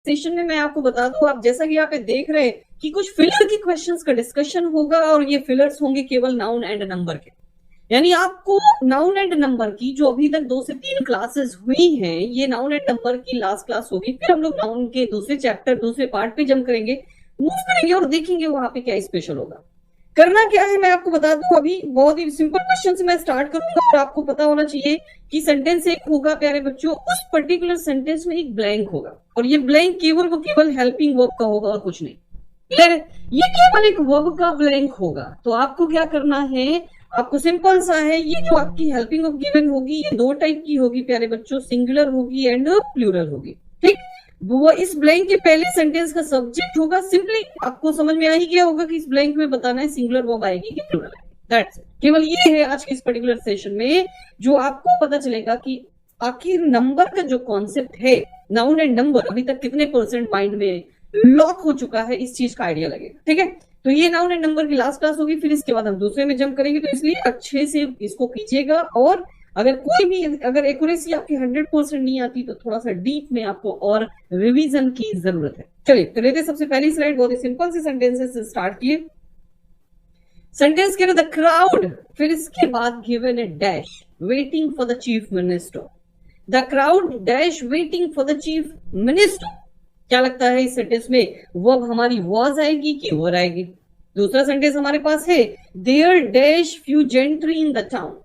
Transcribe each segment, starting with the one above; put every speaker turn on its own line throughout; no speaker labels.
Session में मैं आपको बता दूं, आप जैसा कि आप देख रहे हैं कि कुछ फिलर की क्वेश्चंस का डिस्कशन होगा और ये फिलर्स होंगे केवल नाउन एंड नंबर के। यानी आपको नाउन एंड नंबर की जो अभी तक 2 से 3 क्लासेस हुई हैं, ये नाउन एंड नंबर की लास्ट क्लास होगी। फिर हम लोग नाउन के दूसरे चैप्टर दूसरे पार्ट पे जंप करेंगे, मूव करेंगे और देखेंगे वहां पे क्या स्पेशल होगा। करना क्या है मैं आपको बता दूं, अभी बहुत ही सिंपल क्वेश्चन से मैं स्टार्ट करूंगा और आपको पता होना चाहिए कि सेंटेंस एक होगा प्यारे बच्चों, उस पर्टिकुलर सेंटेंस में एक ब्लैंक होगा और ये ब्लैंक केवल वो केवल हेल्पिंग वर्ब का होगा और कुछ नहीं। क्लियर है? ये केवल एक वर्ब का ब्लैंक होगा। तो आपको क्या करना है, आपको सिंपल सा है, ये जो आपकी हेल्पिंग ऑफ गिवन होगी ये 2 टाइप की होगी प्यारे बच्चों, सिंगुलर होगी एंड प्लूरल होगी। ठीक, वो इस ब्लैंक के पहले सेंटेंस का सब्जेक्ट होगा। सिंपली आपको समझ में आ ही गया होगा कि इस ब्लैंक में बताना है सिंगुलर वर्ब आएगी कि प्लूरल आएगी। That's it. केवल ये है आज के इस पर्टिकुलर सेशन में जो आपको पता चलेगा कि आखिर नंबर का जो कॉन्सेप्ट है, नाउन एंड नंबर अभी तक कितने परसेंट माइंड में लॉक हो चुका है, इस चीज का आइडिया लगेगा। ठीक है, तो ये नाउन एंड नंबर की लास्ट क्लास होगी, फिर इसके बाद हम दूसरे में जंप करेंगे। तो इसलिए अच्छे से इसको कीजिएगा और अगर कोई भी अगर एक्यूरेसी आपकी 100% नहीं आती तो थोड़ा सा डीप में आपको और रिवीजन की जरूरत है। चलिए तो लेते सबसे पहली स्लाइड, बहुत ही सिंपल सी सेंटेंसेस से स्टार्ट किए। सेंटेंस के द क्राउड, फिर इसके बाद given A dash waiting for the chief minister. The crowd dash waiting for the chief minister. क्या लगता है इस सेंटेंस में वर्ब हमारी वॉज आएगी कि वर आएगी? दूसरा सेंटेंस हमारे पास है there dash few gentry in the town.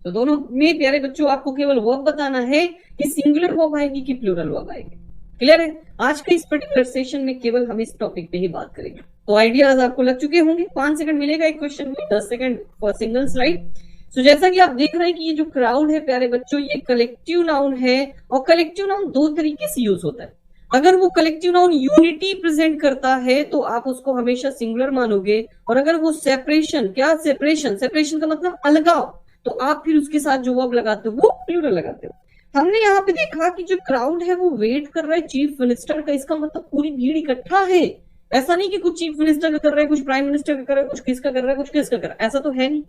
तो दोनों में प्यारे बच्चों आपको केवल वर्ब बताना है कि सिंगुलर वर्ब आएगी कि प्लूरल वर्ब आएगी। क्लियर है? आज के इस पर्टिकुलर सेशन में केवल हम इस टॉपिक पे ही बात करेंगे। तो आइडियाज आपको लग चुके होंगे। 5 सेकंड मिलेगा एक क्वेश्चन में, 10 सेकंड फॉर सिंगल स्लाइड। तो जैसा कि आप देख रहे हैं कि ये जो क्राउड है प्यारे बच्चों, ये कलेक्टिव नाउन है और कलेक्टिव नाउन 2 तरीके से यूज होता है। अगर वो कलेक्टिव नाउन यूनिटी प्रेजेंट करता है तो आप उसको हमेशा सिंगुलर मानोगे, और अगर वो सेपरेशन, क्या सेपरेशन, सेपरेशन का मतलब अलगाव, तो आप फिर उसके साथ जो वर्ब लगाते हो वो प्लूरल लगाते हो। हमने यहाँ पे देखा कि जो क्राउड है वो वेट कर रहा है चीफ मिनिस्टर का, इसका मतलब पूरी भीड़ इकट्ठा है। ऐसा नहीं कि कुछ चीफ मिनिस्टर का कर रहा है, कुछ प्राइम मिनिस्टर का कर रहा है, कुछ किसका कर रहा है, कुछ किसका कर रहा है, ऐसा तो है नहीं।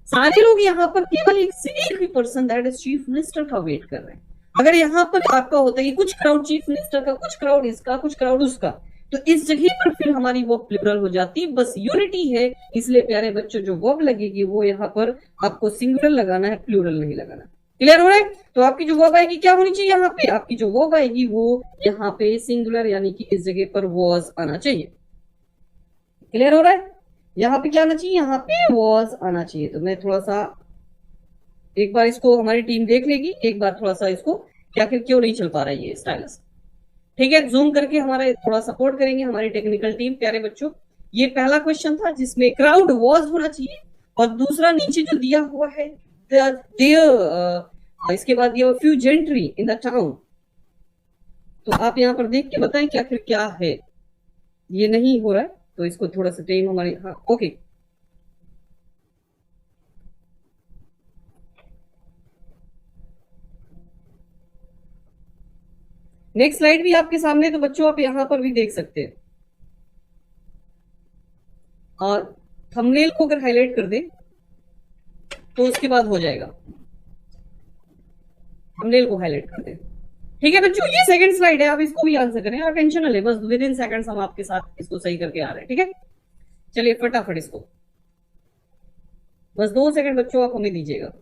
सारे लोग यहाँ पर केवल एक ही person that is chief minister का वेट कर रहे हैं। अगर यहाँ पर आपका होता है कि कुछ क्राउड चीफ मिनिस्टर का, कुछ क्राउड इसका, कुछ क्राउड उसका, तो इस जगह पर फिर हमारी वो प्लूरल हो जाती। बस यूनिटी है, इसलिए प्यारे बच्चों जो वर्ब लगेगी वो यहाँ पर आपको सिंगुलर लगाना है, प्लूरल नहीं लगाना। क्लियर हो रहा है? तो आपकी जो वर्ब आएगी क्या होनी चाहिए यहाँ पे, आपकी जो वर्ब आएगी वो यहाँ पे सिंगुलर, यानी कि इस जगह पर वॉज आना चाहिए। क्लियर हो रहा है? यहाँ पे क्या आना चाहिए, यहाँ पे वॉज आना चाहिए। तो मैं थोड़ा सा एक बार इसको हमारी टीम देख लेगी, एक बार थोड़ा सा इसको कि आखिर क्यों नहीं चल पा रहा है ये स्टाइलस। ठीक है, जूम करके हमारे थोड़ा सपोर्ट करेंगे हमारी टेक्निकल टीम। प्यारे बच्चों, ये पहला क्वेश्चन था जिसमें क्राउड वॉज होना चाहिए, और दूसरा नीचे जो दिया हुआ है इसके बाद ये few gentry in the town. तो आप यहाँ पर देख के बताएं कि आखिर क्या है। ये नहीं हो रहा है तो इसको थोड़ा सा टीम हमारी, हाँ ओके। नेक्स्ट स्लाइड भी आपके सामने, तो बच्चों आप यहां पर भी देख सकते हैं। और थंबनेल को अगर हाईलाइट कर दे तो उसके बाद हो जाएगा, थंबनेल को हाईलाइट कर दे। ठीक है बच्चों, ये सेकंड स्लाइड है, आप इसको भी आंसर करें, आप टेंशन न ले, बस विद इन सेकंड्स हम आपके साथ इसको सही करके आ रहे हैं। ठीक है, चलिए फटाफट इसको, बस 2 सेकंड बच्चों आप हमें दीजिएगा।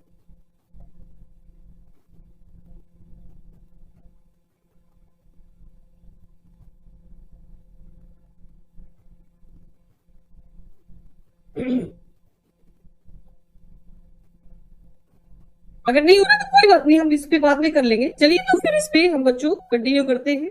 अगर नहीं हो रहा तो कोई बात नहीं, हम इस पे बाद में कर लेंगे। चलिए तो फिर इस पे हम बच्चों कंटिन्यू करते हैं।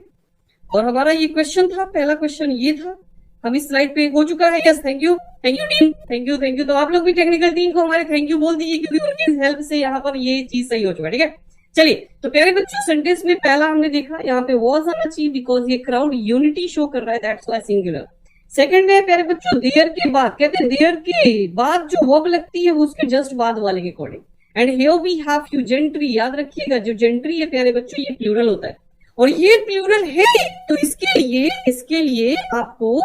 और हमारा ये क्वेश्चन था, पहला क्वेश्चन ये था, हम इस स्लाइड पे हो चुका है। Yes, thank you team, thank you. तो आप लोग भी टेक्निकल टीम को हमारे थैंक यू बोल दीजिए, क्योंकि उनकी हेल्प से यहाँ पर ये चीज सही हो चुका है। ठीक है, चलिए तो प्यारे बच्चों, सेंटेंस में पहला हमने देखा यहाँ पे वॉज आना चाहिए, बिकॉज ये क्राउड यूनिटी शो कर रहा है, दैट्स व्हाई सिंगुलर। सेकंड में प्यारे बच्चों देयर के बाद, कहते हैं देयर के बाद जो वर्ब लगती है वो उसके जस्ट बाद वाले के according. And here we have few gentry, याद रखिएगा जो जेंट्री है प्यारे बच्चों ये प्लूरल होता है, और ये प्लूरल है तो इसके लिए आपको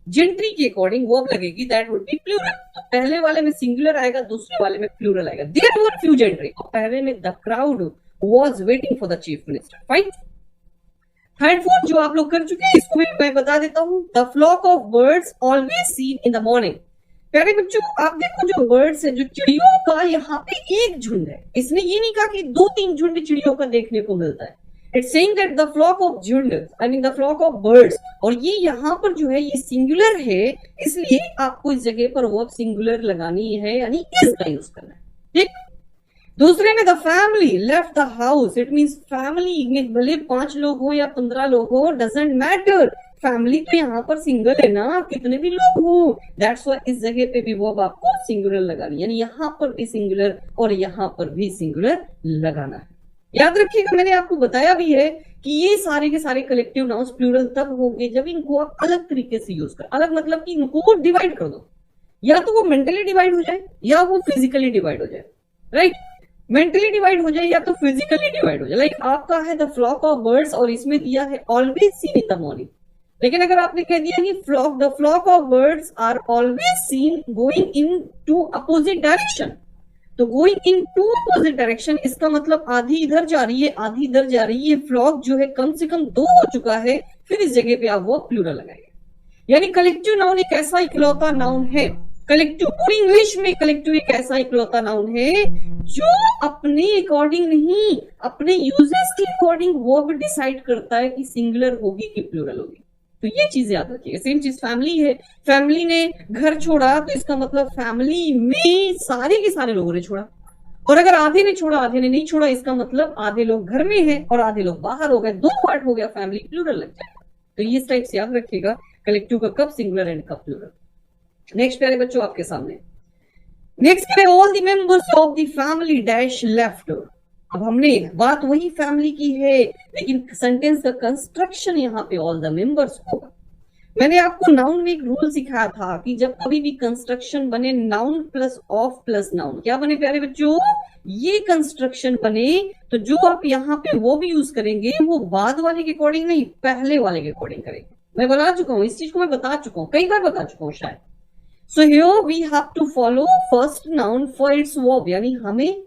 जेंट्री के अकॉर्डिंग वर्ब लगेगी, दैट वुड बी प्लूरल। तो पहले वाले में सिंगुलर आएगा, दूसरे वाले में प्लूरल आएगा। देयर वर फ्यू जेंट्री, पहले में the crowd was waiting for the chief minister. Fine. Headphone जो आप लोग कर चुके हैं, इसको भी मैं बता देता हूँ। The flock of birds always seen in the morning. प्यारे बच्चों, आप देखो जो बर्ड्स है, जो चिड़ियों का यहाँ पे एक झुंड है। इसने ये नहीं कहा कि 2-3 झुंड चिड़ियों का देखने को मिलता है। It's saying that the flock of झुंड, I mean the flock of birds, और ये यहाँ पर जो है ये सिंगुलर है, इसलिए आपको इस जगह पर वर्ब सिंगुलर लगानी है, यानी इज का यूज करना है। ठीक। दूसरे में the family left the house, it means family में भले 5 लोग हो या 15 लोग हो, डजेंट मैटर, फैमिली तो यहाँ पर सिंगल है ना, आप कितने भी लोग हो। दैट्स व्हाई इस जगह पे भी वर्ब आपको सिंगुलर लगानी, यानी यहाँ पर भी सिंगुलर और यहाँ पर भी सिंगुलर लगाना है। याद रखिएगा, मैंने आपको बताया भी है कि ये सारे के सारे कलेक्टिव नाउन्स प्लूरल तब होंगे जब इनको आप अलग तरीके से यूज कर। अलग मतलब कि इनको डिवाइड कर दो, या तो वो मेंटली डिवाइड हो जाए या वो फिजिकली डिवाइड हो जाए। राइट, मेंटली डिवाइड हो जाए या तो फिजिकली डिवाइड हो जाए। लाइक आपका है द फ्लॉक ऑफ बर्ड्स और इसमें दिया है always seen in the morning, लेकिन अगर आपने कह दिया कि the flock of birds are always seen going into opposite direction, तो going into opposite direction इसका मतलब आधी इधर जा रही है, आधी इधर जा रही है। फ्लॉक जो है कम से कम 2 हो चुका है, फिर इस जगह पे आप वो प्लूरल लगाएंगे। यानी कलेक्टिव नाउन एक ऐसा इकलौता नाउन है, कलेक्टिव पूरी इंग्लिश में कलेक्टिव एक ऐसा इकलौता नाउन है जो अपने अकॉर्डिंग नहीं, अपने यूजेस के अकॉर्डिंग वर्ब डिसाइड करता है कि सिंगुलर होगी कि प्लूरल होगी। तो ये चीज याद रखिएगा। सेम चीज फैमिली है, फैमिली ने घर छोड़ा तो इसका मतलब फैमिली में सारे के सारे लोगों ने छोड़ा, और अगर आधे ने छोड़ा आधे ने नहीं छोड़ा, इसका मतलब आधे लोग घर में हैं और आधे लोग बाहर हो गए, 2 पार्ट हो गया, फैमिली प्लूरल लग जाएगा। तो ये टाइप से याद रखिएगा कलेक्टिव का कब सिंगुलर एंड कब प्लूरल। नेक्स्ट प्यारे बच्चों आपके सामने नेक्स्ट है all the members of the family dash left. अब हमने बात वही फैमिली की है, लेकिन सेंटेंस का कंस्ट्रक्शन यहाँ पे ऑल द मेंबर्स होगा। मैंने आपको नाउन में एक रूल सिखाया था कि जब कभी भी कंस्ट्रक्शन बने noun plus of plus noun, क्या बने प्यारे बच्चों, ये कंस्ट्रक्शन बने तो जो आप यहाँ पे वो भी यूज करेंगे वो बाद वाले के अकॉर्डिंग नहीं, पहले वाले के अकॉर्डिंग करेंगे। मैं बता चुका हूँ, इस चीज को मैं बता चुका हूँ, कई बार बता चुका हूँ शायद। So here we have to follow first noun for its verb, यानी हमें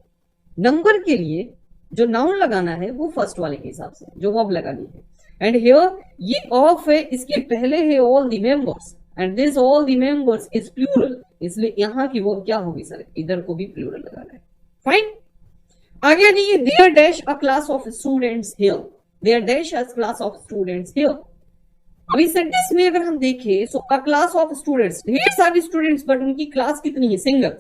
नंबर के लिए जो नाउन लगाना है वो फर्स्ट वाले के हिसाब से जो वर्ब लगानी है। एंड हियर ये ऑफ है, इसके पहले है all the members, and this all the members is plural, इसलिए यहाँ की वर्ब क्या होगी सर, इधर को भी प्लूरल लगाना है। फाइन, आगे देखिए, there dash a class of students here, there dash a class of students here. अभी सेंटेंस में अगर हम देखें so a class of students, ढेर सारे स्टूडेंट्स, बट उनकी क्लास कितनी है, सिंगल।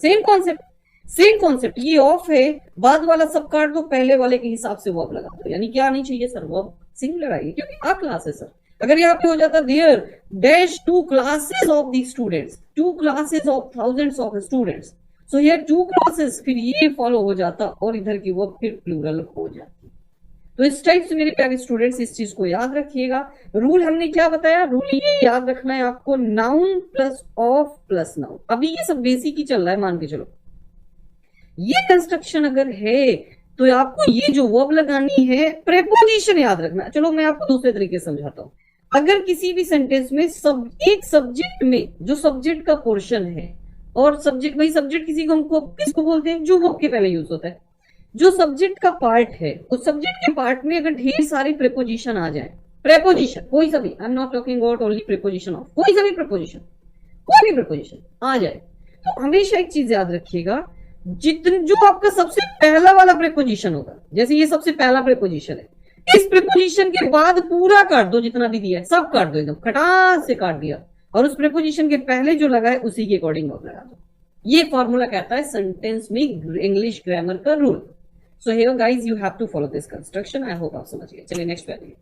सेम कॉन्सेप्ट, ये ऑफ है, बाद वाला सब काट दो, पहले वाले के हिसाब से वर्ब लगा दो। यानी क्या आनी चाहिए सर, वर्ब सिंगुलर आएगी क्योंकि आ क्लास है सर। अगर यहाँ पे हो जाता there dash 2 classes of the students, 2 classes of thousands of students, so here 2 classes, फिर ये फॉलो हो जाता और इधर की वर्ब फिर प्लूरल हो जाती। तो इस टाइप से मेरे प्यारे स्टूडेंट्स इस चीज को याद रखिएगा। रूल हमने क्या बताया, रूल ये याद रखना है आपको, noun plus of plus noun. अभी ये सब बेसिक ही चल रहा है, मान के चलो। ये कंस्ट्रक्शन अगर है तो आपको ये जो वर्ब लगानी है, प्रेपोजिशन याद रखना। चलो मैं आपको दूसरे तरीके से समझाता हूँ। अगर किसी भी सेंटेंस में एक सब्जेक्ट में जो सब्जेक्ट का पोर्शन है, और सब्जेक्ट, वही सब्जेक्ट किसको बोलते हैं, जो वर्ब के पहले यूज होता है, जो सब्जेक्ट का पार्ट है, उस सब्जेक्ट के पार्ट में अगर ढेर सारे प्रेपोजिशन आ जाए, प्रेपोजिशन कोई सा भी, I am not talking about only preposition of, कोई सा भी प्रेपोजिशन, कोई भी प्रेपोजिशन आ जाए, तो हमेशा एक चीज याद रखिएगा, जो आपका सबसे पहला वाला प्रेपोजिशन होगा, जैसे ये सबसे पहला प्रेपोजिशन है, इस प्रेपोजिशन के बाद पूरा काट दो, जितना भी दिया है सब काट दो, एकदम खटास से काट दिया, और उस प्रेपोजिशन के पहले जो लगा है उसी के अकॉर्डिंग वर्ब लगा दो। ये फॉर्मूला कहता है सेंटेंस में इंग्लिश ग्रामर का rule. So here guys you have to follow this construction. I hope आप समझ गए। चलिए नेक्स्ट पे आइए।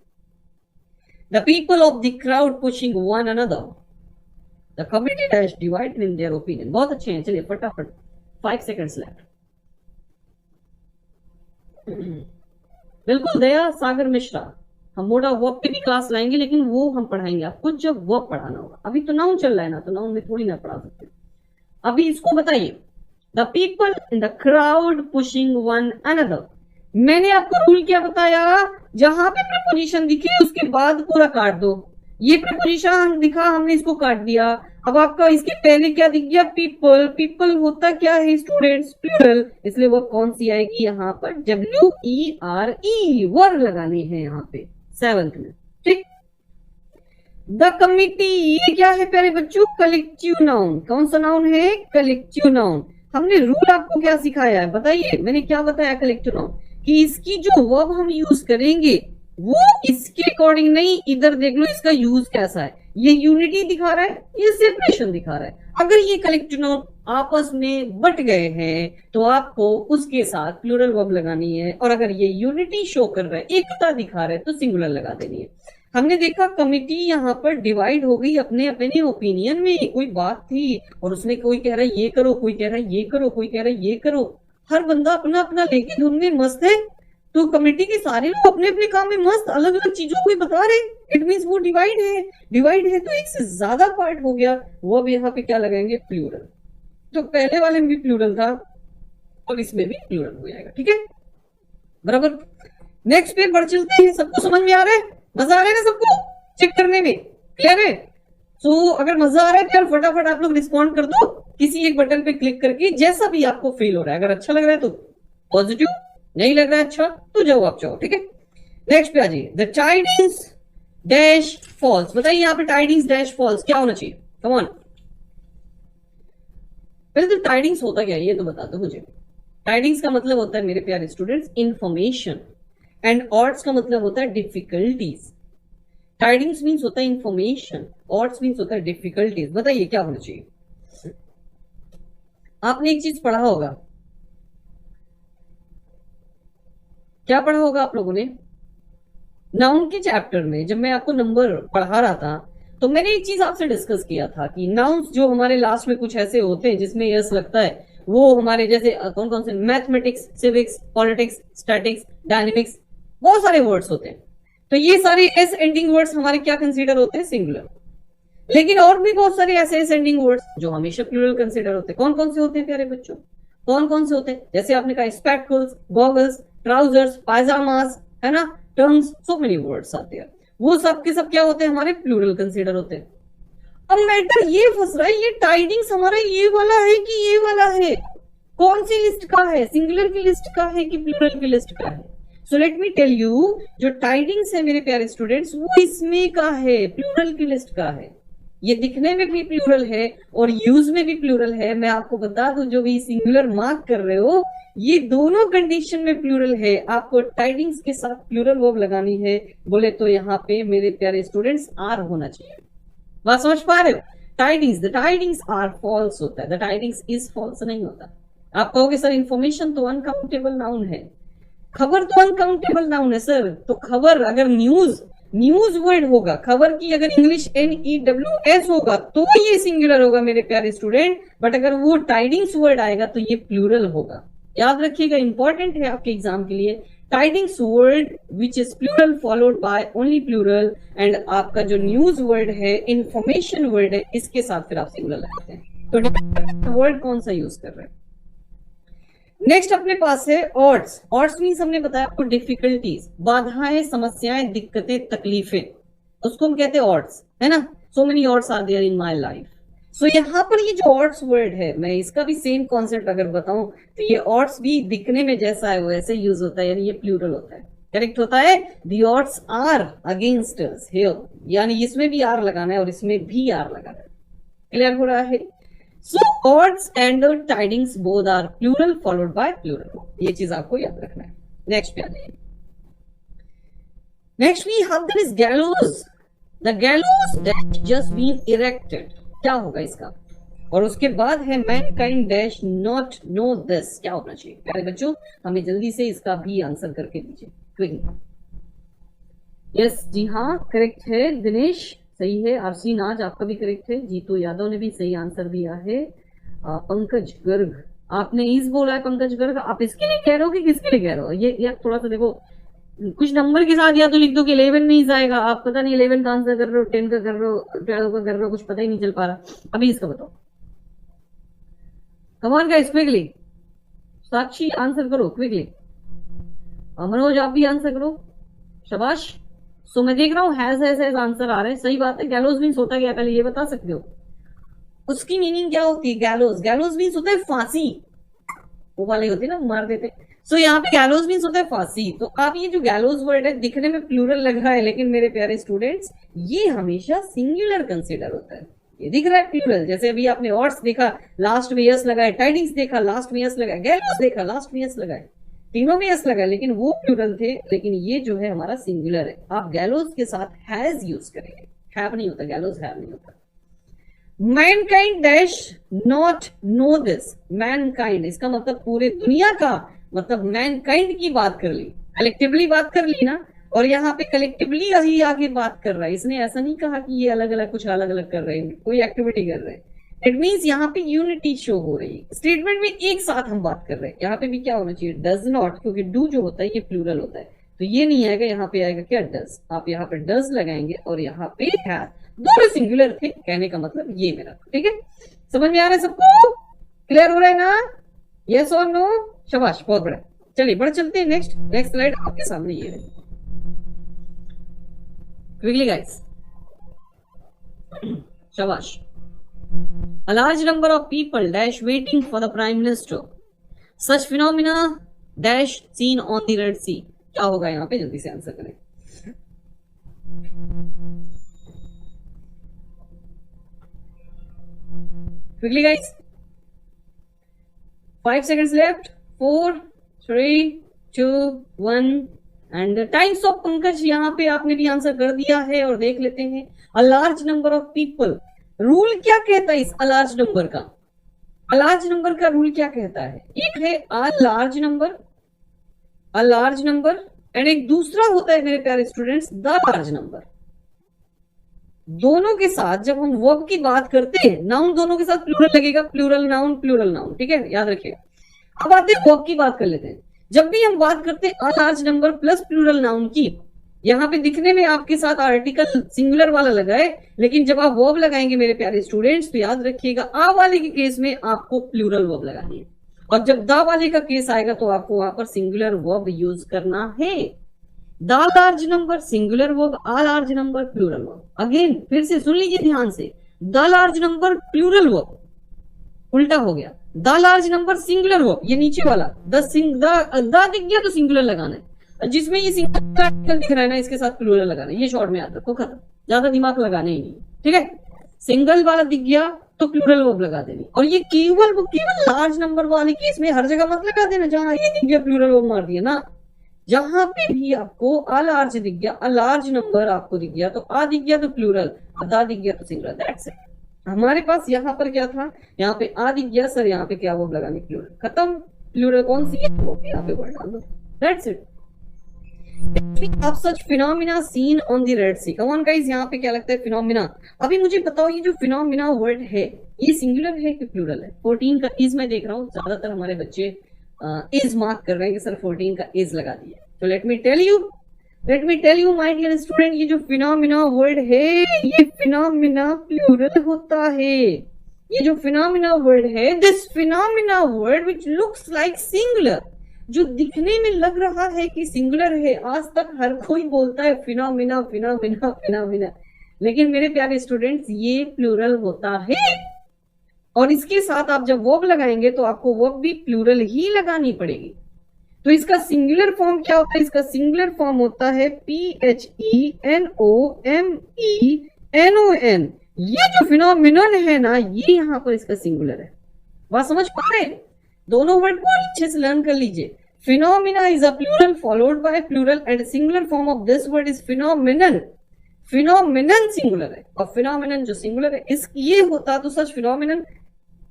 The people of the crowd pushing one another, the community dash divided in their opinion. बहुत अच्छे हैं, चलिए फटाफट, 5 seconds left। बिल्कुल दया सागर मिश्रा, हम मोड़ा वर्ब पे भी क्लास लाएंगे, लेकिन वो हम पढ़ाएंगे आपको जब वर्ब पढ़ाना होगा। अभी तो नाउन चल रहा है ना, तो नाउन में थोड़ी ना पढ़ा सकते। अभी इसको बताइए, the people in the crowd pushing one another. मैंने आपको रूल क्या बताया, जहां पे प्रपोजिशन दिखे उसके बाद पूरा काट दो। ये प्रपोजिशन दिखा, हमने इसको काट दिया। अब आपका इसके पहले क्या दिख गया, पीपल। पीपल होता क्या है, स्टूडेंट्स, प्लूरल, इसलिए वो कौन सी आएगी यहाँ पर, WERE, वर्ड लगाने हैं यहाँ पे 7th में। ठीक। द कमिटी, ये क्या है प्यारे बच्चों? Collective noun. कौन सा नाउन है? Collective noun. हमने रूल आपको क्या सिखाया है बताइए? मैंने क्या बताया कलेक्टिव नाउन? कि इसकी जो वर्ब हम यूज करेंगे वो इसके अकॉर्डिंग नहीं, इधर देख लो इसका यूज कैसा है। ये यूनिटी दिखा रहा है, ये सेपरेशन दिखा रहा है। अगर ये कलेक्टिव नाउन आपस में बट गए हैं तो आपको उसके साथ प्लूरल वर्ब लगानी है, और अगर ये यूनिटी शो कर रहा है, एकता दिखा रहा है, तो सिंगुलर लगा देनी है। हमने देखा कमिटी यहाँ पर डिवाइड हो गई अपने अपने ओपिनियन में। कोई बात थी और उसने, कोई कह रहा है ये करो, कोई कह रहा है ये करो, कोई कह रहा है ये करो, हर बंदा अपना अपना लेके धुन में मस्त है। तो कमेटी के सारे लोग अपने अपने काम में मस्त, अलग अलग चीजों को बता रहे। इट मीन्स वो डिवाइड है तो एक से ज्यादा पार्ट हो गया। वो अब यहाँ पे क्या लगाएंगे? प्लूरल। तो पहले वाले में भी प्लूरल था और इसमें भी प्लूरल हो जाएगा। ठीक है, बराबर। नेक्स्ट पे बढ़ चलते हैं। सबको समझ में आ रहा है? मजा आ रहा है ना सबको चेक करने में? क्लियर है? सो अगर मजा आ रहा है तो यार फटाफट आप लोग रिस्पॉन्ड कर दो किसी एक बटन पे क्लिक करके, जैसा भी आपको फील हो रहा है। अगर अच्छा लग रहा है तो पॉजिटिव, नहीं लग रहा है अच्छा तो जवाब चाहो। ठीक है, नेक्स्ट पे आ जाइए। The tidings dash falls. बताइए यहाँ पे टाइडिंग्स डैश फॉल्स क्या होना चाहिए? Come on. पहले तो टाइडिंग्स होता क्या है ये तो बता दो मुझे। टाइडिंग्स का मतलब होता है मेरे प्यारे स्टूडेंट्स इंफॉर्मेशन, एंड ऑड्स का मतलब होता है डिफिकल्टीज। टाइडिंग्स मीन्स होता है इंफॉर्मेशन, ऑड्स मीन्स होता है डिफिकल्टीज। बताइए क्या होना चाहिए? आपने एक चीज पढ़ा होगा, क्या पढ़ा होगा आप लोगों ने? नाउन के चैप्टर में जब मैं आपको नंबर पढ़ा रहा था तो मैंने एक चीज आपसे डिस्कस किया था कि नाउन्स जो हमारे लास्ट में कुछ ऐसे होते हैं जिसमें यस लगता है, वो हमारे जैसे कौन कौन से, mathematics, civics, politics, statics, dynamics, बहुत सारे वर्ड्स होते हैं। तो ये सारे एस एंडिंग वर्ड्स हमारे क्या कंसीडर होते हैं? सिंगुलर। लेकिन और भी बहुत सारे ऐसे एस एंडिंग वर्ड्स जो हमेशा प्लूरल कंसीडर होते हैं। कौन कौन से होते हैं प्यारे बच्चों? कौन कौन से होते हैं? जैसे आपने कहा स्पेक्टकल्स, गॉगल्स, ट्राउजर्स, पायजामास, है ना, टर्म्स, सो मेनी वर्ड्स आते हैं। वो सब के सब क्या होते हैं? हमारे प्लूरल कंसीडर होते हैं। अब मैटर ये फंस रहा है, ये टाइडिंग्स हमारा ये वाला है कि ये वाला है? कौन सी लिस्ट का है? सिंगुलर की लिस्ट का है कि प्लूरल की लिस्ट का है? So let me tell you, जो टाइडिंग्स है मेरे प्यारे स्टूडेंट्स वो इसमें का है, प्लूरल की लिस्ट का है। ये दिखने में भी प्लूरल है और यूज में भी प्लूरल है। मैं आपको बता दूं, जो भी सिंगुलर मार्क कर रहे हो ये दोनों कंडीशन में प्लूरल है। आपको टाइडिंग्स के साथ प्लूरल वर्ब लगानी है बोले तो यहाँ पे मेरे प्यारे स्टूडेंट्स आर होना चाहिए। बात समझ पा रहे हो? Tidings, the tidings are falls होता है, द टाइडिंग्स इज फॉल्स नहीं होता। आप कहोगे सर इन्फॉर्मेशन तो अनकाउंटेबल नाउन है, खबर तो अनकाउंटेबल नाउन है सर। तो खबर अगर न्यूज वर्ड होगा, खबर की अगर इंग्लिश NEWS होगा तो ये सिंगुलर होगा मेरे प्यारे स्टूडेंट। बट अगर वो टाइडिंग्स वर्ड आएगा तो ये प्लूरल होगा। याद रखिएगा, इंपॉर्टेंट है आपके एग्जाम के लिए। Tidings word which is plural followed by only plural, and आपका जो न्यूज वर्ड है, इंफॉर्मेशन वर्ड है, इसके साथ फिर आप सिंगुलर लगाते हैं। तो वर्ड कौन सा यूज कर रहे हैं? नेक्स्ट अपने पास है ऑड्स। ऑड्स मीन्स हमने बताया आपको डिफिकल्टीज, बाधाएं, समस्याएं, दिक्कतें, तकलीफें, उसको हम कहते हैं ऑड्स, है ना। So many odds are there in my life. So यहाँ पर ये जो ऑड्स वर्ड है, मैं इसका भी सेम कॉन्सेप्ट अगर बताऊं तो ये ऑड्स भी दिखने में जैसा है वैसे यूज होता है, यानी ये प्लूरल होता है। करेक्ट होता है, the odds are against us here, यानी इसमें भी आर लगाना है और इसमें भी आर लगाना है। क्लियर हो रहा है? So odds and tidings both are plural followed by plural. ये चीज आपको याद रखना है। नेक्स्ट पे आ जाइए। Next we have there is gallows. The gallows dash just been erected. क्या होगा इसका? और उसके बाद है mankind dash not know this. क्या होना चाहिए प्यारे बच्चों? हमें जल्दी से इसका भी आंसर करके दीजिए क्विकली। यस जी हाँ, करेक्ट है दिनेश, सही है। आरसी नाज आपका भी करेक्ट है। जीतू यादव ने भी सही आंसर दिया है। पंकज गर्ग, आपने इस बोला है। पंकज गर्ग, आप इसके लिए कह रहे हो कि किसके लिए कह रहे हो? ये थोड़ा सा देखो, कुछ नंबर के साथ या तो लिख दो कि 11 में ही आएगा। आप पता नहीं 11 का आंसर कर रहे हो, 10 का कर रहे हो, 12 का कर रहे हो, कुछ पता ही नहीं चल पा रहा। अभी इसका बताओ। कमान गाइस क्विकली, साक्षी आंसर करो क्विकली। मनोज आप भी आंसर करो, शाबाश। सो मैं देख रहा हूँ हैज आंसर आ रहे हैं। सही बात है। गैलोज मीन्स होता क्या है पहले ये बता सकते हो? उसकी मीनिंग क्या होती है? गैलोज मीन्स होता है फांसी, वो वाले होते हैं ना, मार देते। सो यहाँ पे गैलोज मीन्स होता है फांसी। तो आप ये जो गैलोज वर्ड है दिखने में प्लूरल लग रहा है, लेकिन मेरे प्यारे स्टूडेंट्स ये हमेशा सिंगुलर कंसिडर होता है। ये दिख रहा है प्लूरल, जैसे अभी आपने ऑर्ड्स देखा लास्ट में यस लगा है, टाइडिंग्स देखा लास्ट में यस लगा है, गैलोज देखा लास्ट में यस लगा है, तीनों में यस लगा है, लेकिन वो प्लूरल थे, लेकिन ये जो है हमारा सिंगुलर है। आप गैलोज के साथ हैज यूज करेंगे, हैव नहीं होता, गैलोज हैव नहीं होता। Mankind dash not know this, Mankind इसका मतलब पूरे दुनिया का, मतलब मैनकाइंड की बात कर ली, कलेक्टिवली बात कर ली ना, और यहाँ पे कलेक्टिवली ही आगे बात कर रहा है। इसने ऐसा नहीं कहा कि ये अलग अलग कुछ अलग अलग कर रहे हैं, कोई एक्टिविटी कर रहे हैं। इट मीन्स यहाँ पे यूनिटी शो हो रही है, स्टेटमेंट में एक साथ हम बात कर रहे हैं। यहाँ पे भी क्या होना चाहिए, डज नॉट, क्योंकि डू जो होता है ये प्लूरल होता है, तो ये नहीं आएगा, यहाँ पे आएगा क्या, डज। आप यहाँ पे डज लगाएंगे और यहाँ पे हैव, दोनों सिंगुलर थे, कहने का मतलब ये मेरा, ठीक है। समझ में आ रहा है सबको, क्लियर हो रहा है ना, यस और नो, शाबाश, बहुत बड़ा। चलिए बढ़ चलते हैं, नेक्स्ट स्लाइड आपके सामने ये है, क्विकली गाइस, शाबाश। A large number of people dash waiting for the prime minister. Such phenomena dash seen on the Red Sea. क्या होगा यहाँ पे, जल्दी से आंसर करें। Quickly guys, 5 seconds left, 4, 3, 2, 1 and times of Pankaj. यहाँ पे आपने भी आंसर कर दिया है, और देख लेते हैं a large number of people, rule क्या कहता है इस अ लार्ज नंबर का, अ लार्ज नंबर का रूल क्या कहता है, एक है अ लार्ज नंबर एंड एक दूसरा होता है मेरे प्यारे स्टूडेंट्स द लार्ज नंबर। दोनों के साथ जब हम वर्ब की बात करते हैं, नाउन दोनों के साथ प्लूरल लगेगा, प्लूरल नाउन, ठीक है, याद रखिएगा। अब आते हैं वर्ब की बात कर लेते हैं। जब भी हम बात करते हैं a large number plus plural noun की, यहाँ पे दिखने में आपके साथ आर्टिकल सिंगुलर वाला लगा है, लेकिन जब आप वर्ब लगाएंगे मेरे प्यारे स्टूडेंट्स, तो याद रखिएगा आ वाले के केस में आपको प्लूरल वर्ब लगानी है, और जब द वाले का केस आएगा तो आपको वहां पर सिंगुलर वर्ब यूज करना है। The large number singular verb, a large number plural verb. Again फिर से सुन लीजिए ध्यान से, the large number plural verb, उल्टा हो गया, the large number singular verb, ये नीचे वाला द दिख गया तो सिंगुलर लगाना है, जिसमें ये सिंगुलर आर्टिकल दिख रहा है ना इसके साथ प्लूरल लगाना है, ये शॉर्ट में याद रखो, खत्म, ज्यादा दिमाग लगाने ही नहीं, ठीक है। सिंगल वाला दिख गया तो प्लूरल वर्ब लगा देनी, और ये केवल लार्ज नंबर वाले केस में हर जगह मत लगा देना, जहां ये दिख गया प्लूरल वर्ब मार दिया ना, जहां पे भी आपको अ लार्ज दिख गया, अ लार्ज नंबर आपको दिख गया तो आ दिख गया तो प्लूरल, दा दिख गया तो सिंगुलर, दैट्स इट। हमारे पास यहाँ पर क्या था, यहाँ पे आ दिख गया सर, यहाँ पे क्या वर्ब लगानी, प्लूरल, खत्म। प्लूरल कौन सी है, वो यहाँ पे वर्ड डाल दो, दैट्स इट। आप such phenomena seen on the Red Sea, come on guys, यहाँ पे क्या लगता है फिनोमिना। अभी मुझे बताओ ये जो फिनोमिना वर्ड है ये सिंगुलर है कि प्लूरल है। 14 का इज मैं देख रहा हूँ, ज्यादातर हमारे बच्चे इज मार्क कर रहे हैं कि सर 14 का इज लगा दिया। तो let me tell you my dear student, ये जो फिनोमिना वर्ड है ये फिनोमिना प्लूरल होता है। ये जो फिनोमिना वर्ड है, this phenomena word which looks like singular, जो दिखने में लग रहा है कि सिंगुलर है, आज तक हर कोई बोलता है फिनोमिना फिनोमिना फिनोमिना, लेकिन मेरे प्यारे स्टूडेंट्स ये प्लूरल होता है। और इसके साथ आप जब वर्ब लगाएंगे तो आपको वर्ब भी प्लूरल ही लगानी पड़ेगी। तो इसका सिंगुलर फॉर्म क्या होता है, इसका सिंगुलर फॉर्म होता है PHENOMENON। ये जो फिनोमिनन है ना, ये यहाँ पर इसका सिंगुलर है। बात समझ पा रहे हैं? दोनों वर्ड को अच्छे से लर्न कर लीजिए। Phenomena is a plural followed by plural and singular form of this word is phenomenon. Phenomenon singular है और फिनोमिनन जो सिंगुलर है, इस ये होता तो सच फिनोमिनन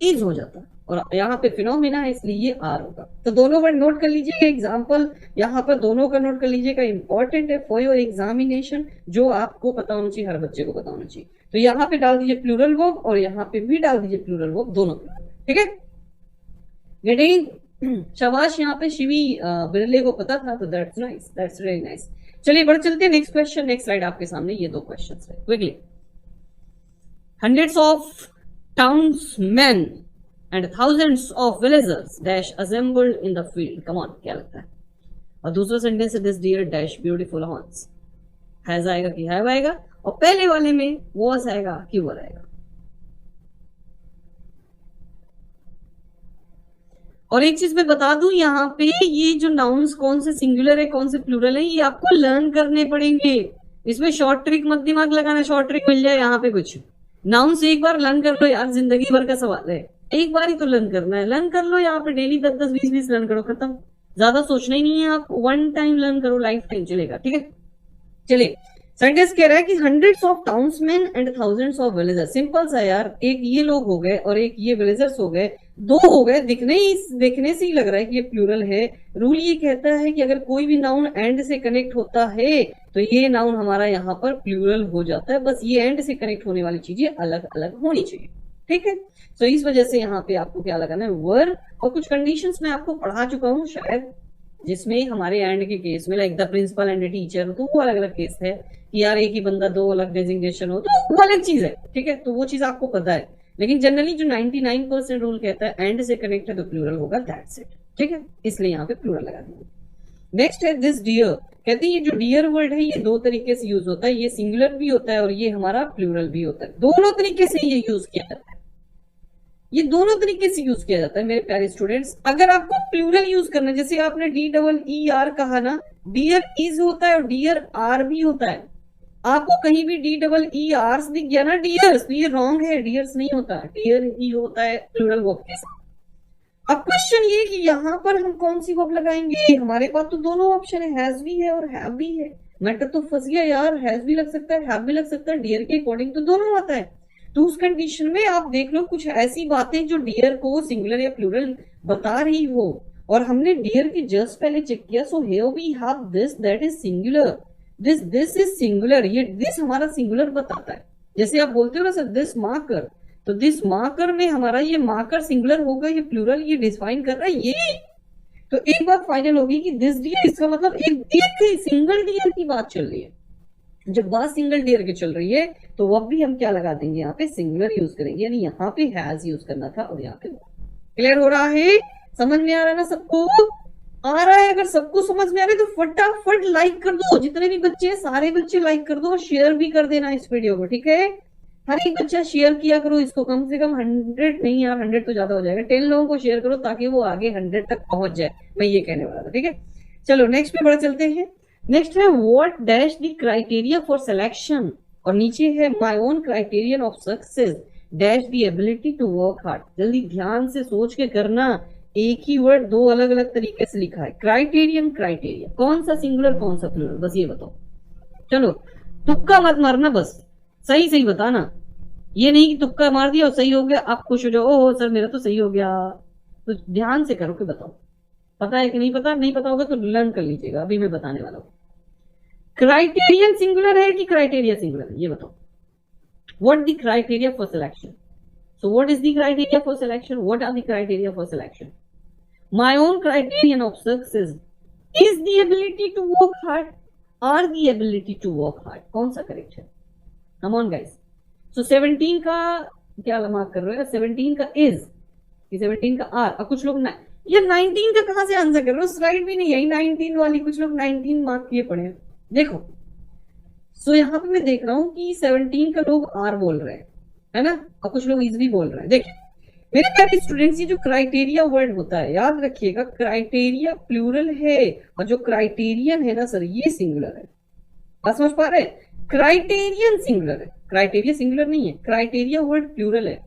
इज हो जाता, और यहाँ पे फिनोमिना है इसलिए ये आर होगा। तो दोनों वर्ड नोट कर लीजिएगा, एग्जाम्पल यहाँ पर दोनों का नोट कर लीजिएगा, इंपॉर्टेंट है फॉर योर एग्जामिनेशन, जो आपको पता होना चाहिए, हर बच्चे को पता होना चाहिए। तो यहाँ पे डाल दीजिए प्लूरल वर्ब और यहाँ पे भी डाल दीजिए प्लूरल वर्ब, दोनों, ठीक है। गेटिंग, शाबाश, यहाँ पे शिवी बिरले को पता था, तो that's nice, that's very nice. चलिए बढ़ चलते हैं नेक्स्ट क्वेश्चन, नेक्स्ट स्लाइड आपके सामने ये दो क्वेश्चंस है, quickly. Hundreds of townsmen and thousands of villagers dash assembled in the field. Come on, क्या लगता है? और दूसरा सेंटेंस है this deer dash beautiful horns. Has आएगा कि हैव आएगा, और पहले वाले में was आएगा कि वर आएगा। और एक चीज मैं बता दूं यहाँ पे, ये जो नाउन्स कौन से सिंगुलर है कौन से प्लूरल है ये आपको लर्न करने पड़ेंगे। इसमें शॉर्ट ट्रिक मत दिमाग लगाना, शॉर्ट ट्रिक मिल जाए यहाँ पे कुछ। नाउन्स एक बार लर्न कर लो यार, जिंदगी भर का सवाल है, एक बार ही तो लर्न करना है। लर्न कर लो यहाँ पे, डेली 10-10 20-20 लर्न करो, खत्म। ज्यादा सोचना ही नहीं है, आप वन टाइम लर्न करो, लाइफ टाइम चलेगा, ठीक है। चलिए, साइंटिस्ट कह रहा है कि hundreds of townsmen and thousands of villagers. Simple सा यार, एक ये लोग हो गए और एक ये विलेजर्स हो गए, दो हो गए। देखने से ही लग रहा है कि ये प्लूरल है। रूल ये कहता है कि अगर कोई भी नाउन एंड से कनेक्ट होता है तो ये नाउन हमारा यहाँ पर प्लूरल हो जाता है। बस ये एंड से कनेक्ट होने वाली चीजें अलग अलग होनी चाहिए, ठीक है। तो इस वजह से यहाँ पे आपको क्या लगाना है, वर्ब। और कुछ कंडीशंस मैं आपको पढ़ा चुका हूँ शायद, जिसमें हमारे एंड के केस में like the principal and teacher हो, तो वो अलग अलग केस है कि यार एक ही बंदा दो अलग डेजिग्नेशन हो, तो वो अलग चीज है, ठीक है। तो वो चीज आपको पता है, लेकिन जनरली जो 99% रूल कहता है एंड से कनेक्ट है तो प्लूरल होगा, दैट्स इट, ठीक है। इसलिए यहाँ पे प्लूरल लगा देंगे। नेक्स्ट है दिस डियर। कहते हैं ये जो डियर वर्ड है ये दो तरीके से यूज होता है, ये सिंगुलर भी होता है और ये हमारा प्लूरल भी होता है। दोनों तरीके से ये यूज किया जाता है, ये दोनों तरीके से यूज किया जाता है मेरे प्यारे स्टूडेंट्स। अगर आपको प्लूरल यूज करना है, जैसे आपने DEER कहा ना, डियर इज होता है और डियर आर भी होता है। आपको कहीं भी DEERs दिख गया ना, डियर्स, तो ये रॉन्ग है, डियर्स नहीं होता, डियर ही होता है प्लूरल वर्ब के साथ। अब क्वेश्चन ये कि यहाँ पर हम कौन सी वर्ब लगाएंगे। हमारे पास तो दोनों ऑप्शन है, हैज भी है और हैव भी है। मैटर तो फंस गया यार, हैज भी लग सकता है हैव भी लग सकता है, डियर के अकॉर्डिंग तो दोनों आता है। तो उस कंडीशन में आप देख लो कुछ ऐसी बातें जो डियर को सिंगुलर या प्लूरल बता रही हो, और हमने डियर की जस्ट पहले चेक किया। So here we have this that is singular, this is singular, ये दिस हमारा सिंगुलर बताता है। जैसे आप बोलते हो ना सर दिस मार्कर, तो दिस मार्कर में हमारा ये मार्कर सिंगुलर होगा, ये प्लूरल ये डिफाइन कर रहा है ये। तो एक बात फाइनल होगी कि दिस डियर, इसका मतलब एक डियर, सिंगल डियर की बात चल रही है। जब बात सिंगल डियर की चल रही है तो वह भी हम क्या लगा देंगे, यहाँ पे सिंगुलर यूज करेंगे, यानी यहाँ पे हैज यूज करना था और यहाँ पे। क्लियर हो रहा है, समझ में आ रहा है ना सबको? आ रहा है? अगर सबको समझ में आ रहा है तो फटाफट लाइक कर दो, जितने भी बच्चे हैं सारे बच्चे लाइक कर दो और शेयर भी कर देना इस वीडियो को, ठीक है। हर एक बच्चा शेयर किया करो इसको, कम से कम 100 नहीं यार 100 तो ज्यादा हो जाएगा, 10 लोगों को शेयर करो ताकि वो आगे 100 तक पहुंच जाए, मैं ये कहने वाला था, ठीक है। चलो नेक्स्ट पे बढ़ चलते हैं। नेक्स्ट है what dash the criteria for selection, और नीचे है my own criterion of success dash the ability to work hard. जल्दी ध्यान से सोच के करना, एक ही वर्ड दो अलग अलग तरीके से लिखा है। क्राइटेरियन, क्राइटेरिया, कौन सा सिंगुलर कौन सा प्लूरल, बस ये बताओ। चलो तुक्का मत मारना, बस सही सही बताना, ये नहीं कि तुक्का मार दिया और सही हो गया आप खुश हो जाओ, ओह सर मेरा तो सही हो गया। तो ध्यान से करो कि बताओ पता है कि नहीं पता। नहीं पता होगा तो लर्न कर लीजिएगा, अभी मैं बताने वाला हूँ। क्राइटेरियन सिंगुलर है कि क्राइटेरिया सिंगुलर है, ये बताओ। What the criteria for selection, so what is the criteria for selection, what are the criteria for selection. My own criterion of success is the ability to work hard, are the ability to work hard, कौन सा correct है? कम on guys. सो 17 का क्या mark कर रहे हो, 17 का is, 17 का आर, और कुछ लोग ये 19 का कहां से आंसर कर रहे हो, स्लाइड भी नहीं है 19 वाली, कुछ लोग 19 मार्क किए पड़े हैं देखो। सो यहाँ पे मैं देख रहा हूँ कि 17 का लोग आर बोल रहे हैं, है ना, और कुछ लोग इज भी बोल रहे हैं। देखिए मेरे प्यारे स्टूडेंट्स, ये जो क्राइटेरिया वर्ड होता है याद रखिएगा, क्राइटेरिया प्लूरल है और जो क्राइटेरियन है ना सर ये सिंगुलर है। बात समझ पा रहे हैं? क्राइटेरियन सिंगुलर है, क्राइटेरिया सिंगुलर नहीं है। क्राइटेरिया वर्ड प्लूरल है,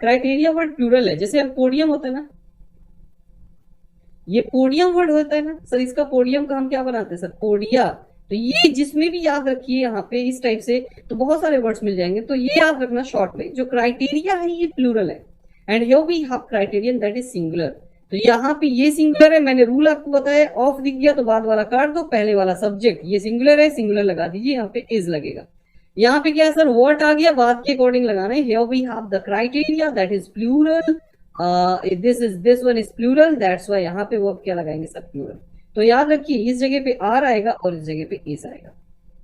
क्राइटेरिया वर्ड प्लूरल है। जैसे पोडियम होता है ना, ये पोडियम वर्ड होता है ना सर, इसका पोडियम का हम क्या बनाते हैं सर, पोडिया। तो ये जिसमें भी याद रखिए यहाँ पे इस टाइप से तो बहुत सारे वर्ड्स मिल जाएंगे, तो ये याद रखना शॉर्ट में, जो क्राइटेरिया है ये प्लूरल है and here we have criterion that is singular. तो यहाँ पे ये सिंगुलर है, मैंने रूल आपको बताया, ऑफ दिख गया तो बाद वाला काट दो, पहले वाला सब्जेक्ट ये सिंगुलर है, सिंगुलर लगा दीजिए, यहाँ पे इज लगेगा। यहाँ पे क्या है सर, व्हाट आ गया, बात के अकॉर्डिंग लगाना है। Here we have the criteria that is plural, this one is plural, that's why यहाँ पे वर्ब क्या लगाएंगे सर, प्लूरल। तो याद रखिए इस जगह पे आर आएगा और इस जगह पे इज आएगा।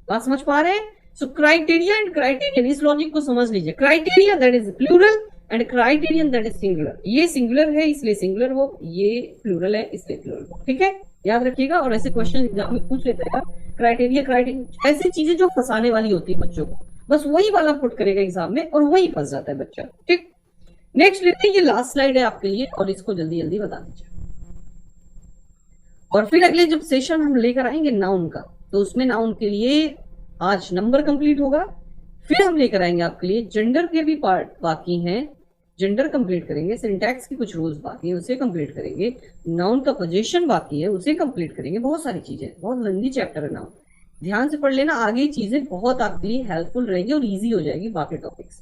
बात समझ पा रहे हैं? सो क्राइटेरिया एंड क्राइटेरियन, इस लॉजिक को समझ लीजिए। Criteria that is plural and criterion that is singular, ये सिंगुलर है इसलिए सिंगुलर वर्ब, ये प्लूरल है इसलिए प्लूरल वर्ब, ठीक है, याद रखिएगा। और ऐसे क्वेश्चन एग्जाम में पूछ लेता है, क्राइटेरिया क्राइटेरिया ऐसी चीजें जो फंसाने वाली होती है बच्चों को, बस वही वाला पुट करेगा एग्जाम में और वही फंस जाता है बच्चा, ठीक। नेक्स्ट लेते हैं, ये लास्ट स्लाइड है आपके लिए और इसको जल्दी जल्दी बता दीजिए। और फिर अगले जब सेशन हम लेकर आएंगे नाउन का, तो उसमें नाउन के लिए आज नंबर कंप्लीट होगा, फिर हम लेकर आएंगे आपके लिए जेंडर के भी पार्ट बाकी हैं, जेंडर कंप्लीट करेंगे, सिंटैक्स की कुछ रूल्स बाकी है उसे कंप्लीट करेंगे, नाउन का पोजीशन बाकी है उसे कंप्लीट करेंगे, बहुत सारी चीजें, बहुत लंबी चैप्टर है नाउन, ध्यान से पढ़ लेना, आगे चीजें बहुत आपके लिए हेल्पफुल रहेगी और इजी हो जाएगी बाकी टॉपिक्स।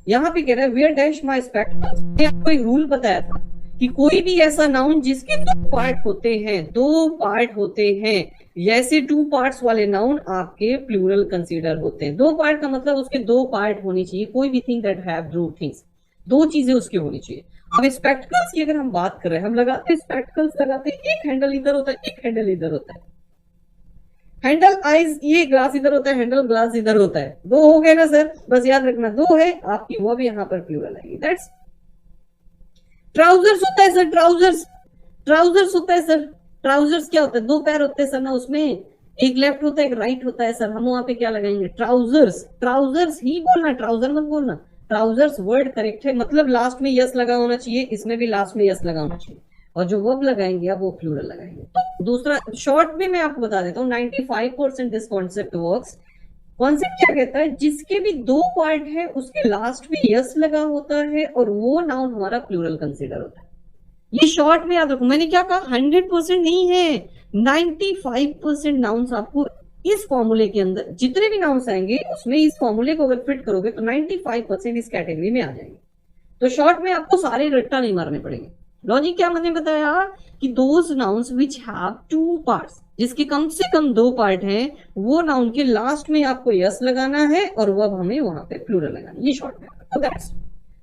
यहाँ पे कह रहा है वेयर डैश माय स्पेक्टकल्स, आपको एक रूल बताया था कि कोई भी ऐसा नाउन जिसके दो पार्ट होते हैं, ऐसे 2 पार्ट्स वाले नाउन आपके प्लूरल कंसीडर होते हैं। 2 पार्ट का मतलब उसके 2 पार्ट होनी चाहिए, कोई भी थिंग दैट हैव 2 थिंग्स, 2 चीजें उसकी होनी चाहिए। अब स्पेक्टकल्स की अगर हम बात कर रहे हैं, हम लगाते हैं स्पेक्टकल्स लगाते हैं, एक हैंडल इधर होता है, एक हैंडल इधर होता है, हैंडल आइज, ये ग्लास इधर होता है, हैंडल ग्लास इधर होता है, 2 हो गए ना सर, बस याद रखना 2 है आपकी, वो भी यहाँ पर प्लूरल आएगी। दैट्स ट्राउजर्स होता है सर, ट्राउजर्स होता है सर, ट्राउजर्स क्या होता है, 2 पैर होते हैं सर ना उसमें, एक लेफ्ट होता है एक राइट होता है सर, हम वहां पे क्या लगाएंगे, ट्राउजर्स, ट्राउजर्स ही बोलना, ट्राउजर मत बोलना, ट्राउजर्स वर्ड करेक्ट है, मतलब लास्ट में यस लगा होना चाहिए, इसमें भी लास्ट में यस लगा होना चाहिए, और जो वर्ब लगाएंगे आप वो प्लूरल लगाएंगे। तो दूसरा शॉर्ट में मैं आपको बता देता हूँ, 95% दिस कॉन्सेप्ट वर्क्स। कॉन्सेप्ट क्या कहता है, जिसके भी 2 पार्ट है उसके लास्ट में यस लगा होता है और वो नाउन हमारा प्लूरल कंसीडर होता है। ये शॉर्ट में याद रखो, मैंने क्या कहा 100% नहीं है, 95% नाउन्स आपको इस फॉर्मूले के अंदर, जितने भी नाउन्स आएंगे उसमें इस फॉर्मूले को अगर फिट करोगे तो 95% इस कैटेगरी में आ जाएंगे। तो शॉर्ट में आपको सारे रट्टा नहीं मारने पड़ेंगे। लॉजिक क्या मैंने बताया कि those nouns which have 2 parts, जिसके कम से कम 2 पार्ट हैं, वो नाउन के लास्ट में आपको यस लगाना है और वो हमें वहां पे प्लूरल लगाना है। ये शॉर्ट में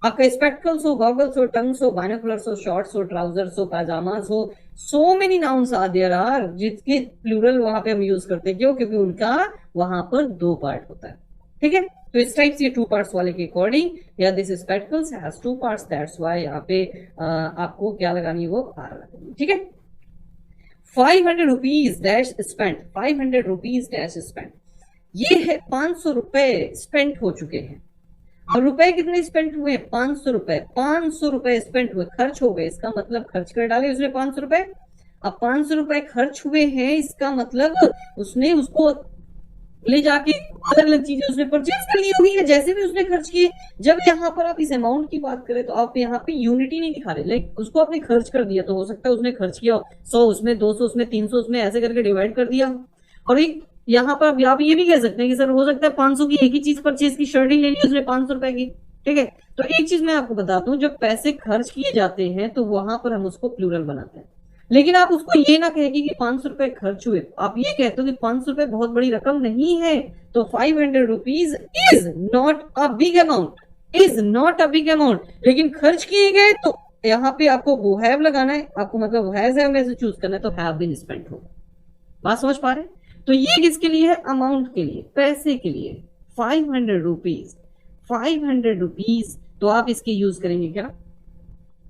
आपका स्पेक्टकल्स हो, गॉगल्स हो, टंग्स हो, बाइनोकुलर्स हो, शॉर्ट्स हो, ट्राउजर्स हो, पाजामास हो, so many nouns are there are जिसके प्लूरल वहां पे हम यूज करते हैं, क्यों, क्योंकि उनका वहां पर 2 पार्ट होता है। ठीक है, तो इस टाइप से 2 पार्ट्स वाले के अकॉर्डिंग या this spectacles has 2 parts, that's why यहाँ पे आपको क्या लगानी है, वो आर लगानी है। ठीक है, 500 rupees dash spend, 500 rupees dash spend, ये है 500 रुपए स्पेंड हो चुके हैं। और रुपए कितने स्पेंड हुए, 500 रुपए, 500 रुपए स्पेंड हुए, खर्च हो गए, इसका मतलब खर्च कर डाले उसने 500 रुपए। अब 500 रुपए खर्च हुए हैं, इसका मतलब उसने उसको ले जाके अलग अलग चीजें उसने परचेज कर ली होगी, जैसे भी उसने खर्च किए। जब यहाँ पर आप इस अमाउंट की बात करें तो आप यहाँ पे यूनिटी नहीं दिखा रहे, लाइक उसको आपने खर्च कर दिया, तो हो सकता है उसने खर्च किया 100 उसमें, 200 उसमें, 300 उसमें, ऐसे करके डिवाइड कर दिया। और एक यहाँ पर आप ये भी कह सकते हैं कि सर हो सकता है 500 की एक ही चीज परचेज की, शर्ट ही ले ली उसने 500 रुपए की। ठीक है, तो एक चीज मैं आपको बताता हूँ, जब पैसे खर्च किए जाते हैं तो वहां पर हम उसको प्लूरल बनाते हैं, लेकिन आप उसको ये ना कहेंगे कि 500 रुपए खर्च हुए, आप ये कहते हो कि 500 रुपए बहुत बड़ी रकम नहीं है, तो 500 rupees is not a big amount, is not a big amount, लेकिन खर्च किए गए तो यहाँ पे आपको वो हैव लगाना है, आपको मतलब हैज में से चूज करना है, तो हैव बीन स्पेंट होगा। बात समझ पा रहे हैं? तो ये किसके लिए है, अमाउंट के लिए, पैसे के लिए। 500 रुपीज, 500 रुपीज, तो आप इसके यूज करेंगे क्या,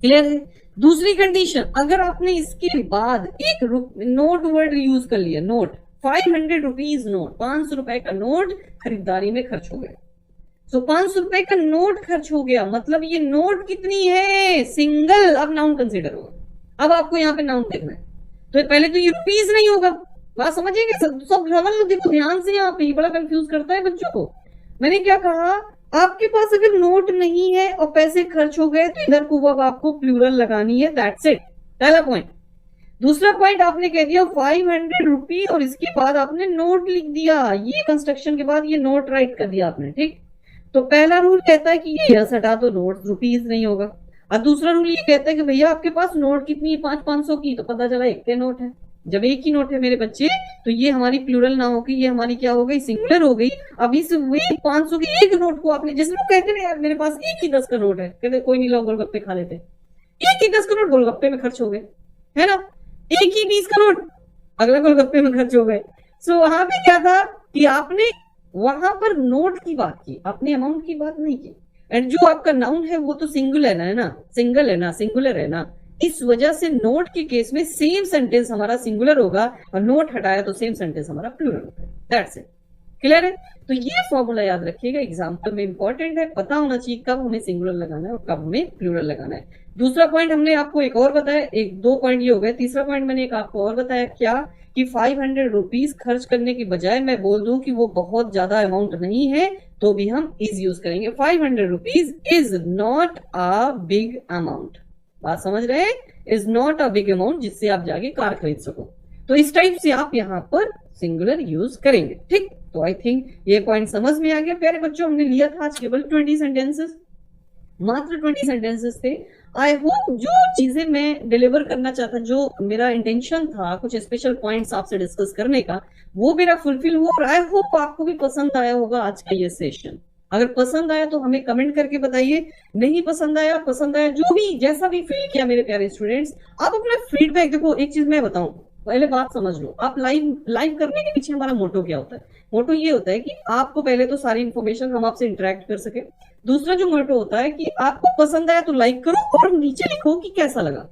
क्लियर है? दूसरी कंडीशन, अगर आपने इसके बाद एक नोट वर्ड यूज कर लिया, नोट, 500 रुपीज नोट, 500 रुपए का नोट खरीदारी में खर्च हो गया, तो 500 रुपए का नोट खर्च हो गया, मतलब ये नोट कितनी है, सिंगल, अब नाउन कंसीडर होगा। अब आपको यहाँ पे नाउन देखना है, तो पहले तो ये रुपीज नहीं होगा, बात समझिएगा, सब समझ लो, देखो ध्यान से, यहाँ पे बड़ा कंफ्यूज करता है बच्चों को। मैंने क्या कहा, आपके पास अगर नोट नहीं है और पैसे खर्च हो गए तो इधर को अब आपको प्लूरल लगानी है, दैट्स इट, पहला पॉइंट। दूसरा पॉइंट आपने कह दिया 500 रुपी और इसके बाद आपने नोट लिख दिया, ये कंस्ट्रक्शन के बाद ये नोट राइट कर दिया आपने, ठीक। तो पहला रूल कहता है कि ये यस हटा दो, नोट रुपीज नहीं होगा। और दूसरा रूल ये कहता है कि भैया आपके पास नोट कितनी है, 500 की, तो पता चला एक के नोट है। जब एक ही नोट है मेरे बच्चे, तो ये हमारी प्लूरल ना होगी, ये हमारी क्या हो गई, सिंगुलर हो गई। अब इस 500 के एक नोट को आपने, जैसे लोग कहते हैं यार मेरे पास एक ही 10 का नोट है, कहते कोई नहीं, लोग गोलगप्पे खा लेते, एक ही 10 का नोट गोलगप्पे में खर्च हो गए, है ना, एक ही 20 का नोट अगला गोलगप्पे में खर्च हो गए। सो वहां पे क्या था कि आपने वहां पर नोट की बात की, आपने अमाउंट की बात नहीं की। एंड जो आपका नाउन है वो तो सिंगुलर है ना, सिंगल है ना, सिंगुलर है ना, इस वजह से नोट के केस में सेम सेंटेंस हमारा सिंगुलर होगा और नोट हटाया तो सेम सेंटेंस हमारा प्लूरल होगा, दैट्स इट। क्लियर है? तो ये फॉर्मूला याद रखिएगा, एग्जाम्पल में इंपॉर्टेंट है, पता होना चाहिए कब हमें सिंगुलर लगाना है और कब हमें प्लूरल लगाना है। दूसरा पॉइंट हमने आपको एक और बताया, एक दो पॉइंट ये हो गए। तीसरा पॉइंट मैंने एक आपको और बताया, क्या कि 500 रुपीज खर्च करने की बजाय मैं बोल दूं कि वो बहुत ज्यादा अमाउंट नहीं है, तो भी हम इज यूज करेंगे। 500 rupees is not a big amount. बात समझ रहे हैं? Is not a big amount जिससे आप जाके कार खरीद सको। तो इस टाइप से आप यहाँ पर सिंगुलर यूज करेंगे। ठीक, तो आई थिंक ये पॉइंट समझ में आ गया प्यारे बच्चों। हमने लिया था आज केवल 20 सेंटेंसेस, मात्र 20 सेंटेंसेस थे। आई होप जो चीजें मैं डिलीवर करना चाहता, जो मेरा इंटेंशन था कुछ स्पेशल पॉइंट्स आपसे डिस्कस करने का, वो मेरा फुलफिल हुआ। और आई होप आपको भी पसंद आया होगा आज का ये सेशन। अगर पसंद आया तो हमें कमेंट करके बताइए, नहीं पसंद आया, जो भी जैसा भी फील किया मेरे प्यारे स्टूडेंट्स, आप अपना फीडबैक। देखो एक चीज मैं बताऊं, पहले बात समझ लो, आप लाइव करने के पीछे हमारा मोटो क्या होता है? मोटो ये होता है कि आपको पहले तो सारी इन्फॉर्मेशन हम आपसे इंटरेक्ट कर सके। दूसरा जो मोटो होता है कि आपको पसंद आया तो लाइक करो और नीचे लिखो कि कैसा लगा।